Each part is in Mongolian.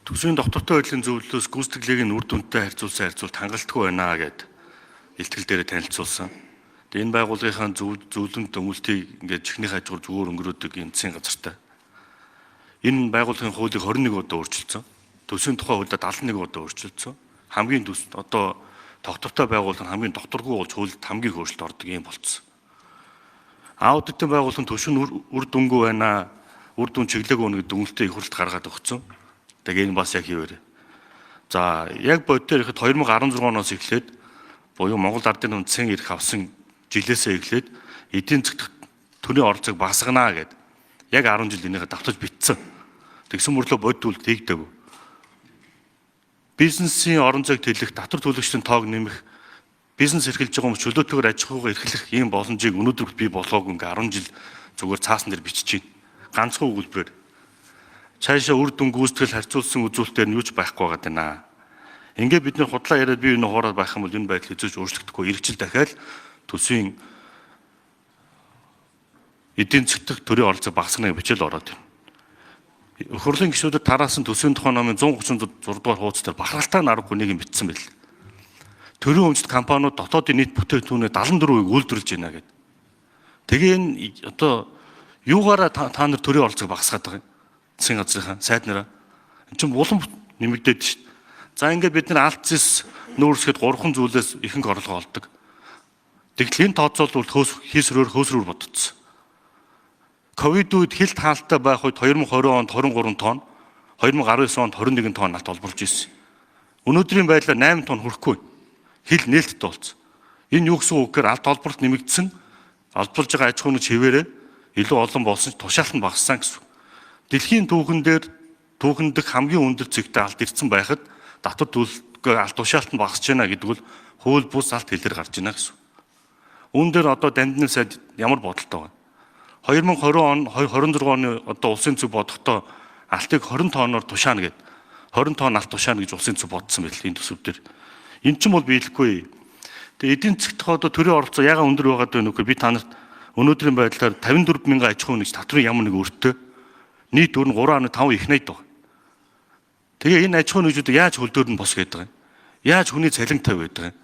Төсвийн доктортой байдлын зөвлөлөөс гүйцэтгэлийг нь үр дүнтэй харьцуулт хангалтгүй байна гэд илтгэл дээр танилцуулсан. Тэгээ энэ байгууллагынхаа зөвлөмт өмөлтийг ингээд чихний хажуур зүгээр өнгөрөөдөг юм засгийн газартай. Энэ байгууллагын хуулийг 21 удаа өөрчилсөн. Төсвийн тухай хуулиа 71 удаа өөрчилсөн. Хамгийн одоо доктортой байгууллага хамгийн докторгүй болж хуульд хамгийн хөөрчлөлт ордог юм болцсон. Аудитын байгууллагын төсвийн үр дүнгүй байна, үр дүн чиглээг өгнө гэдэг дүгнэлтээ их хурлд гаргаад өгсөн. Тэгээ энэ бас яг хийвэрээ. За яг боддоор ихэд 2016 оноос эхлээд буюу Монгол Ардын үндэсний эрх авсан жилээсээ эхлээд эдийн засгт төрийн оролцоог багасгана гэд яг 10 жил энийгээ давтаж битсэн. Тэгсэн мөрлөө бодвол тэгдэг. Бизнесийн орон зайг тэлэх, татвар төлөгчдийн тоог нэмэх, бизнес эрхэлж байгаа юм чөлөөтэйгээр аж ахуйгаа эрхлэх ийм боломжийг өнөөдөр бий болгоог ингээ 10 жил зүгээр цаасан дээр бичиж байна. Ганцхан өгүүлбэрээр. Цаашаа үр дүн гүйцэтгэл харьцуулсан үзүүлэлтээр нь юу ч байхгүй байгаа даа. Ингээ бид нэр худлаа яриад бие биенээ хуураад байх юм бол энэ байдал хэзээ ч өөрчлөгдөхгүй. Иргэжил дахиад төсвийн эдийн засгт төрийн оролцоо багасгахыг бичээл ороод байна. Хурлын гишүүдэд тараасан төсвийн тухай номын 136 дугаар хуудас дээр бахархалтай аргагүй нэг юм бичсэн байл. Төрийн өмчт компаниуд дотоодын нийт бүтээгдэхүүнээ 74%-ийг үйлдвэрлэж байна гэдэг. Тэгээ энэ одоо юугаараа та нар төрийн оролцоог багасгаад байгаа юм? Засгийн газрынхаа сайд нараа. Энд чинь улам нэмэгдээд шүү дээ. За ингээд бид нар алт зэс нүүрсгэд 3 зүйлээс ихэнх орлого олдог. Тэгтэл энэ тооцоолбол хөөсрөөр бодогдсон. Ковид үед хил таалттай байх үед 2020 онд 23 тонн, 2019 онд 21 тонн алт олборлж ирсэн. Өнөөдрийн байдлаар 8 тонн хүрэхгүй. Хил нээлттэй болсон. Энэ юу гэсэн үг гэхээр алт олборлт нэмэгдсэн, олборлж байгаа аж ахуйн чивээрээ илүү олон болсон ч тушаалт нь багассан гэсэн. Дэлхийн түүхэндх хамгийн өндөр зэгтэй алт ирсэн байхад татвар төлөлтөө алт тушаалт нь багасж байна гэдэг бол хууль бус алт хэлээр гарч байна гэсэн. Үүн дээр одоо Дандны сайд ямар бодолтой байна? 2020 он 26 оны одоо улсын зүг бодохдоо алтыг 20 тонноор тушаана гэд 20 тонн алт тушаана гэж улсын зүг бодсон байл энэ төсөв дээр. Энд чинь бол биелэхгүй. Тэгээ эдийн засгт одоо төрийн оролцоо ягаан өндөр байгаад байна үгүй би та нарт өнөөдрийн байдлаар 54 мянган аж ахуйн нэгж татврын ямар нэг өртөө нийт өр нь 3.5 их найд байна. Тэгээ энэ аж ахуйн нэгжүүд яаж хөлдөөр нь бос гэдэг юм? Яаж хүний цалинтай байдаг юм?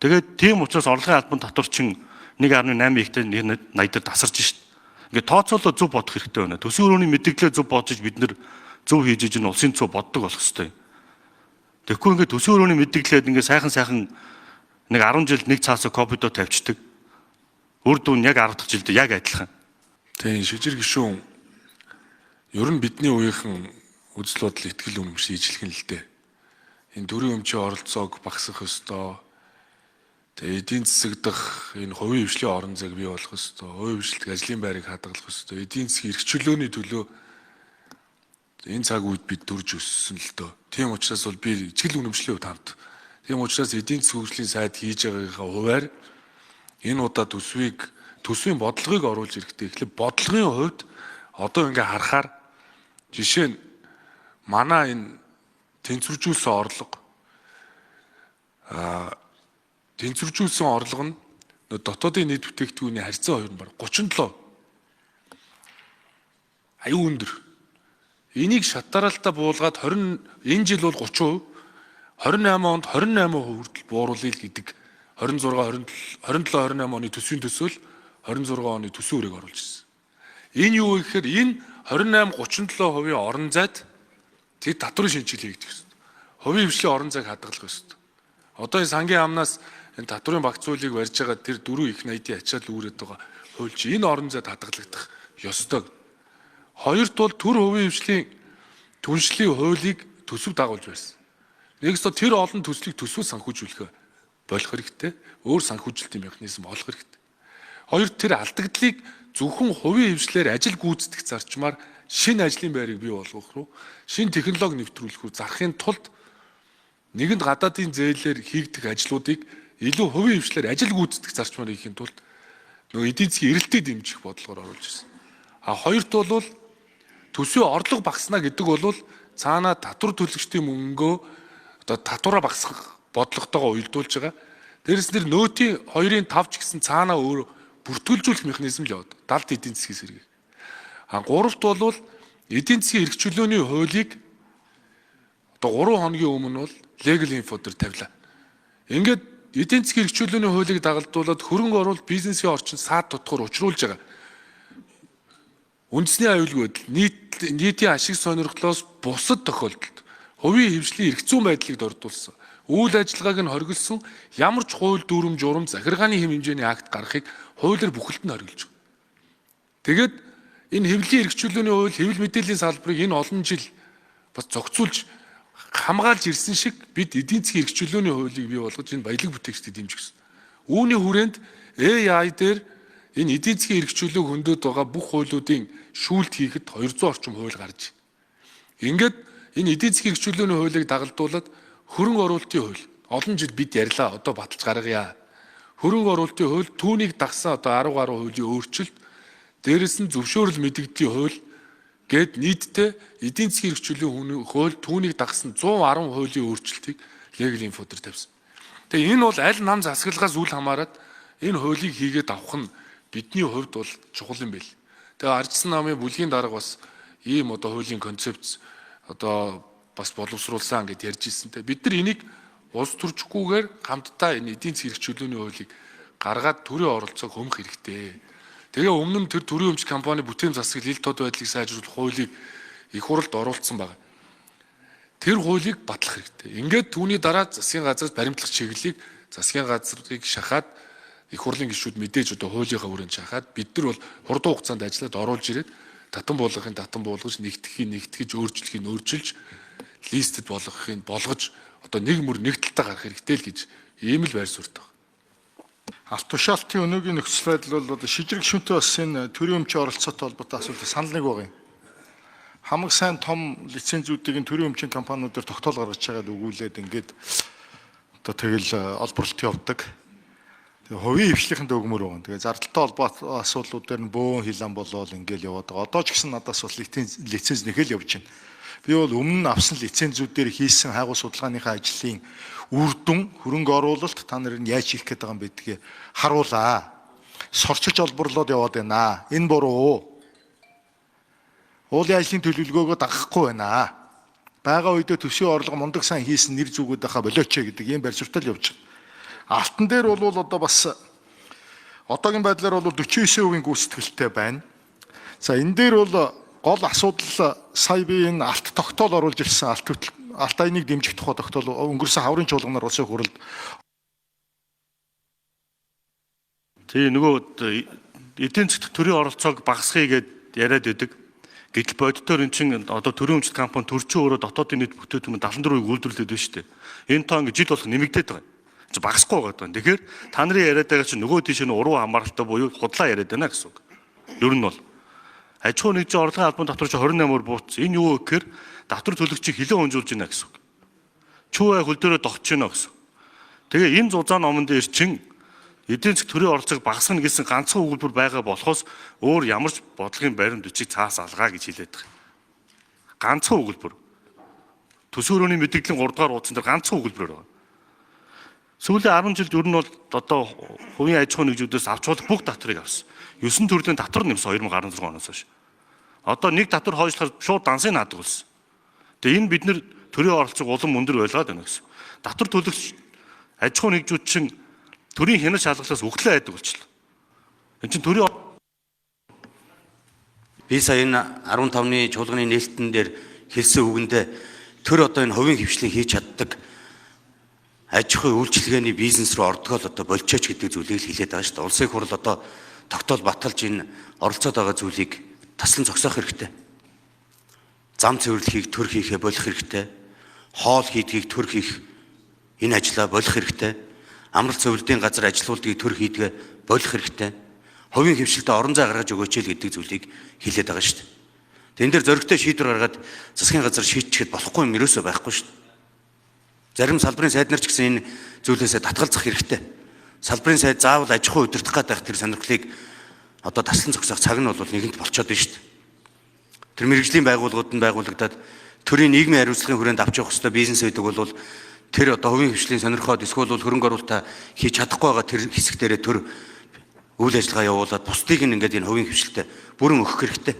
Тэгээд тийм учраас орлогын албан татварчин 1.8 ихтэй найдад тасарч шít. Ингээд тооцоолоо зөв бодох хэрэгтэй байна. Төсвийн өрөөний мэдээлэлээ зөв бодож бид нэр зөв хийж иж нь улсын зөв боддог болох хэрэгтэй. Тэгэхгүй ингээд төсвийн өрөөний мэдээлэлээд ингээд сайхан нэг 10 жилд нэг цаасаа ковидо тавьчихдаг. Үр дүн яг 10 дахь жилд яг адилхан. Тийм шижир гишүүн ер нь бидний үеийнхэн үзэл бодол ихтгэл үнэмш ижилхэн л дээ. Энэ төрийн өмчийн оролцоог багасгах ёстой. Тэгээ эдийн засаг дах энэ хувийн хвшлийн орон зайг бий болгох ёстой. Хувийн хвшлдэг ажлын байрыг хадгалах ёстой. Эдийн засгийн эрх чөлөөний төлөө энэ цаг үед бид дүрж өссөн л дөө. Тийм учраас бол би ичгэл үнэмшлийн хувьд хамт. Тийм учраас эдийн засгийн хөгжлийн сайд хийж байгаагаа хуваар энэ удаа төсвийн бодлогыг оруулж ирэхдээ эхлээд бодлогын хувьд одоо ингээ харахаар жишээ нь манай энэ тэнцвэржүүлсэн орлого тэнцвэржүүлсэн орлого нь дотоодын нийт бүтээгдэхүүний харьцаа хоёр нь баг 37. Аюу өндөр. Энийг шатаралтаа буулгаад энэ жил бол 30%, 28 онд 28% хүртэл бууруулъя гэдэг 27 28 оны төсвийн төсөөл 26 оны төсвийн үрийг оруулж ирсэн. Энэ юу вэ гэхээр энэ 28-37% орон зайд тэд татврын шинжилгээ хийгдэх ёстой. Хувийн хвшлийн орон зайг хадгалах ёстой. Одоо энэ сангийн амнаас энэ татврын багцуулыг барьж байгаа тэр 4 их найдын ачаал үүрээд байгаа хууль чи энэ орон зайд хадгалагдах ёстой. Хоёрт бол төр хувийн хвшлийн түншлэлийн хуулийг төсөв дагуулж байсан. Нэгсдөө тэр олон төслийг төсвөд санхүүжүүлэх болох хэрэгтэй. Өөр санхүүжилтийн механизм олох хэрэгтэй. Хоёрт тэр алдагдлыг зөвхөн хувийн хвшлээр ажил гүйцэтгэх зарчмаар шинэ ажлын байрыг бий болгох руу, шинэ технологи нэвтрүүлэх рүү зарахын тулд нэгэнд гадаадын зээлээр хийгдэх ажлуудыг илүү хувийн хвшлээр ажил гүйцэтгэх зарчмаар хийхин тулд нөгөө эдийн засгийн эрэлтээ дэмжих бодлогоор оруулж ирсэн. Хоёрт бол төсвийн орлого багасна гэдэг бол цаанаа татвар төлөгчдийн мөнгөө одоо татвараа багасгах бодлоготойгоо уялдуулж байгаа. Дээрээс нэр нөөтийн 2-ын 5 ч гэсэн цаанаа өөр бүртгүүлжүүлэх механизм л яваад далд эдийн засгийн сэргийг. Гуравт бол эдийн засгийн эрх чөлөөний хуулийг одоо 3 хоногийн өмнө бол legal info дээр тавилаа. Ингээд эдийн засгийн эрхчлөөний хуулийг дагалдуулаад хөрөнгө оруулалт бизнесийн орчинд саад тутахаар учруулж байгаа. Үндэсний аюулгүй байдал, нийтийн ашиг сонирхлоос бусад тохиолдолд хувийн хвшлийн эрх зүйн байдлыг дордуулсан. Үйл ажиллагааг нь хориглосон ямар ч хууль дүрм журам захиргааны хэм хэмжээний акт гаргахыг хуулиар бүхэлд нь хориглож байгаа. Тэгээд энэ хэвлэлийн эрхчлөөний хууль, хэвлэл мэдээллийн салбарыг энэ олон жил бас зохицуулж хамгаалж ирсэн шиг бид эдийн засгийн эрхчлөөний хуулийг бий болгож энэ баялаг бүтээгчдэд дэмжих гэсэн. Үүний хүрээнд AI дээр энэ эдийн засгийн эрхчлөөг хөндөд байгаа бүх хуулиудын шүүлт хийхэд 200 орчим хууль гарч. Ингээд энэ эдийн засгийн эрхчлөөний хуулийг дагалдуулаад хөрөнгө оруулалтын хууль олон жил бид ярьлаа, одоо баталж гаргая. Хөрөнгө оруулалтын хууль түүнийг дагсан одоо 10 гаруй хуулийн өөрчлөлт, дээрэс нь зөвшөөрөл мэдэгдлийн хууль гээд нийтдээ эдийн засгийн эрхчлөлийн хууль түүнийг дагсан 110 хуулийн өөрчлөлтийг legal info дээр тавьсан. Тэгээ энэ бол аль нам засаглалгаас үл хамааран энэ хуулийг хийгээд авах нь бидний хувьд бол чухал юм байл. Тэгээ ардчсан намын бүлгийн дарга бас ийм одоо хуулийн концепц одоо бас боловсруулсан гэд ярьж ирсэнтэй. Бид нар энийг улс төрчгүйгээр хамтдаа энэ эдийн засгийн эрхчлөөний хуулийг гаргаад төрийн оролцоог хөмөх хэрэгтэй. Тэгээ өмнө нь тэр төрийн өмч компани бүтээн засаг ил тод байдлыг сайжруулах хуулийг их хурлд оруулсан байна. Тэр хуулийг батлах хэрэгтэй. Ингээд түүний дараа засгийн газраас баримтлах чиглэлийг засгийн газрыг шахаад их хурлын гишүүд мэдээж одоо хуулийнхаа хүрээнд шахаад бид нар бол хурдан хугацаанд ажиллаад оруулж ирээд татан буулгахын татан буулгаж, нэгтгэхийн нэгтгэж, өөрчлөхийн өөрчилж, листэд болгохын болгож одоо нэг мөр нэг талтаа гарах хэрэгтэй л гэж ийм л байр суурьтай байна. Алт тушаалтын өнөөгийн нөхцөл байдал бол одоо шижрэг шүнтэй бас энэ төрийн өмчийн оролцоотой холбоотой асуудал санал нэг байгаа юм. Хамаг сайн том лицензүүдийг төрийн өмчийн компаниудаар тогтоол гаргаж байгаад өгүүлээд ингээд одоо тэгэл олборлолт явуулдаг. Тэгээ хувийн хвшлийнхэнд өгмөр байгаа. Тэгээ зардалтай холбоотой асуудлууд дээр нь бөөн хилан болоод ингээд яваад байгаа. Одоо ч гэсэн надаас бас лиценз нэхэл явж байна. Би бол өмнө нь авсан лицензүүдээр хийсэн хайгуу судалгааныхаа ажлын үр дүн хөрөнгө оруулалт та нарыг яаж хийх гээд байгаа юм гэдгийг харуулаа. Сорчилж олборлоод яваад байна. Энэ буруу. Уулын ажлын төлөвлөгөөгөө дагахгүй байна. Бага үедээ төсвийн орлого мундаг сайн хийсэн нэр зүгүүд байхаа болооч гэдэг ийм барь суртал явж байгаа. Алтан дээр бол одоо бас одоогийн байдлаар бол 49% гүйцэтгэлтэй байна. За энэ дээр бол гол асуудал сая би энэ алт тогтоол оруулж ирсэн алт аяныг дэмжих тухай тогтоол өнгөрсөн хаврын чуулганаар улсын хурлд. Тэгээ нөгөө эдийн засгийн төрийн оролцоог багасгахыг яриад байдаг. Гэтэл боддоор эн чинь одоо төрийн өмчт компани төрчин өөрөө дотоодын нийт бүтээгдэхүүн 74%-ийг үйлдвэрлэдэг байна шүү дээ. Энэ тоо жил болох нэмэгдээд байгаа. Чи багасахгүй байгаа юм. Тэгэхээр та нарын яриад байгаа чинь нөгөө тийш нь уруу хамааралтай буюу худлаа яриад байна гэсэн үг. Ер нь бол аж ахуй нэгжийн орлогын албан татвар чи 28%-аар буурсан. Энэ юу гэхээр татвар төлөгчийг хилэн хөнжүүлж байна гэсэн үг. Чүү хөл дээрээ догтж байна гэсэн. Тэгээ энэ зузаан номон дээр чин эдийн засгийн төрийн оролцоог багасгах гэсэн ганцхан өгүүлбэр байгаа болохоос өөр ямар ч бодлогын баримт бичиг цаас алгаа гэж хэлээд байгаа. Ганцхан өгүүлбэр. Төсөөрөний мэдээллийн 3 дугаар хуудсан дээр ганцхан өгүүлбэр байгаа. Сүүлийн 10 жилд ер нь бол одоо хувийн аж ахуй нэгжүүдээс авч болох бүх татварыг авсан. 9 төрлийн татвар нэмсэн 2016 оноос хойш. Одоо нэг татвар хойшлоход шууд дансыг наадаг болсон. Тэгээ энэ бид нэр төрийн оролцоог улам өндөр байлгаад байна гэсэн. Татвар төлөгч аж ахуй нэгжүүд чинь төрийн хянаж шалгалаас өгтлээ айдаг болчихлоо. Энд чинь төрийн би сая энэ 15-ны чуулганы нээлтэн дээр хэлсэн үгэндээ төр одоо энэ хувийн хвшлийг хийж чаддаг аж ахуй үйлчилгээний бизнес рүү ордгоол одоо болчихооч гэдэг зүйлийг хэлээд байгаа шүү дээ. Улсын хурл одоо тогтоол баталж энэ оролцоод байгаа зүйлийг таслан зогсоох хэрэгтэй. Зам цэвэрлэхийг төр хийхээ болох хэрэгтэй. Хоол хийдгийг төр хийх энэ ажлаа болох хэрэгтэй. Амралт цэвэрлэлийн газар ажилуулдгийг төр хийдгээ болох хэрэгтэй. Хувийн хвшилтэд орон зай гаргаж өгөөч л гэдэг зүйлийг хэлээд байгаа шүү дээ. Тэн дээр зөрөгтэй шийдвэр гаргаад засгийн газар шийдчихэд болохгүй юм ерөөсөө байхгүй шүү дээ. Зарим салбарын сайд нар ч гэсэн энэ зүйлээсээ татгалзах хэрэгтэй. Салбарын сайд заавал аж ахуй удирдах гэдэг тэр сонирхлыг одоо таслан зогсоох цаг нь бол нэгэнт болчиход байна шүү дээ. Тэр мэргэжлийн байгууллагууд нь байгуулагдаад төрийн нийгмийн хариуцлагын хүрээнд авч явах ёстой бизнес байдаг бол тэр одоо хувийн хвшлийн сонирхоод эсвэл хөрөнгө оруулалтаа хийж чадахгүй байгаа тэр хэсэг дээрээ төр үйл ажиллагаа явуулаад бусдыг нь ингээд энэ хувийн хвшилтэд бүрэн өгөх хэрэгтэй.